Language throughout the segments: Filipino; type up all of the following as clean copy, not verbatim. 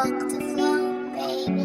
walk the flow, baby.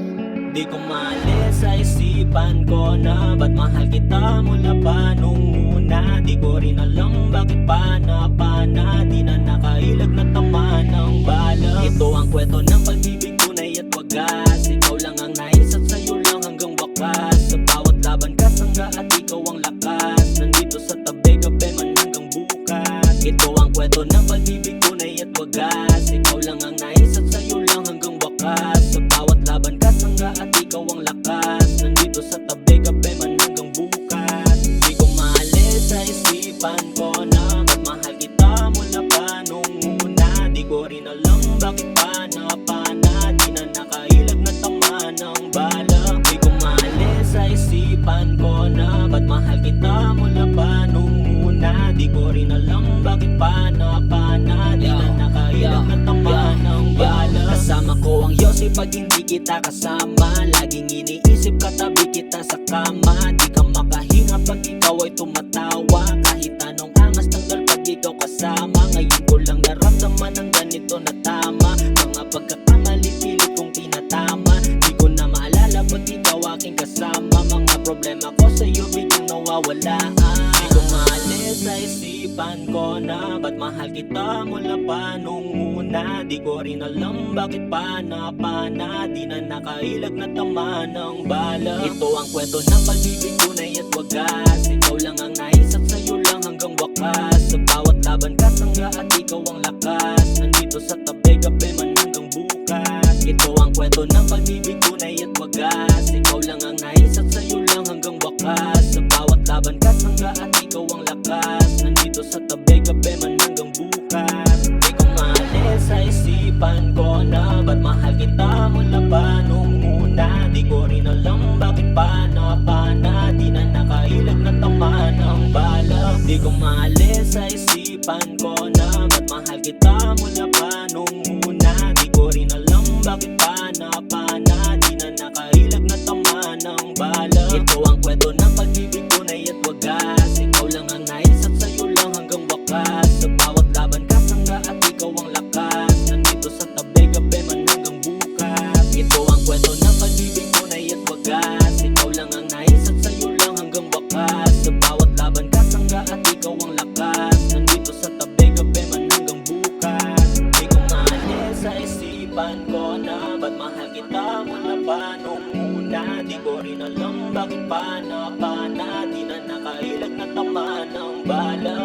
Di ko maalis sa isipan ko na ba't mahal kita mula pa nung una. Di ko rin alam bakit pana-pana, di na nakailag na tama ng bala. Ito ang kwento ng pag-ibig tunay at wagas. Ikaw lang ang nais at sa'yo lang hanggang wakas. Sa bawat laban ka sangga at ikaw ang lakas. Nandito sa tabi gabi man hanggang bukas. Ito ang kwento ng pag-ibig tunay at wagas. Ikaw lang ang nais at sa'yo lang hanggang wakas. Sa bawat laban ka sangga at ikaw ang lakas. Nandito sa tabi gabi man hanggang bukas. Di ko maalis sa isipan ko na ba't mahal kita mula pa nung una. Di ko rin alam bakit pana-pana, di na nakailag na tama ng bala. Di ko maalis sa isipan ko na ba't mahal kita mula pa nung una. Di ko rin alam bakit pana-pana, di na nakailag na tama ng bala. Kasama ko ang Yossi pag hindi kita kasama. Laging iniisip katabi kita sa kama. Di ka makahinga pag ikaw ay tumatawa. Kahit anong angas tanggal pag ikaw kasama. Ngayon ko lang naramdaman ang ganito na tama. Mga pagkakamali pilit kong tinatama. Di ko na maalala ba't ikaw aking kasama. Mga problema ko sa'yo biglang nawawalaan. Di ko maalis sa isipan ko na ba't mahal kita mula pa nung una. Di ko rin alam bakit pana-pana, di na nakailag na tama ng bala. Ito ang kwento ng pag-ibig tunay at wagas. Ikaw lang ang nais at sa'yo lang hanggang wakas. Sa bawat laban ka sangga at ikaw ang lakas. Nandito sa tabi gabi man hanggang bukas. Ito ang kwento ng pag-ibig tunay at wagas. Ikaw lang ang nais at sa'yo lang hanggang wakas. Sa bawat laban ka sangga at ikaw ang lakas. Nandito sa tabi gabi man hanggang bukas. Di ko maalis sa isipan ko na ba't mahal kita mula pa nung una. Di ko rin alam bakit pana-pana, di na nakailag na tama ng bala. Di ko maalis sa isipan ko na ba't mahal kita mula pa nung una. Di ko rin alam bakit pana-pana, di na nakailag na tama ng bala. Ito ang kwento ng pag-ibig tunay at wagas. Ikaw lang ang nais at sa'yo lang hanggang wakas. Sa bawat laban ka sangga at ikaw ang lakas. Nandito sa tabi gabi man hanggang bukas. Ito ang kwento ng pag-ibig tunay at wagas. Ikaw lang ang nais at sa'yo lang hanggang wakas. Sa bawat laban ka sangga at ikaw ang lakas. Nandito sa tabi gabi man hanggang bukas. Di ko maalis sa isipan ko na ba't mahal kita mula pa nung una. Di ko rin alam bakit pana-pana, di na nakailag na tama ng bala.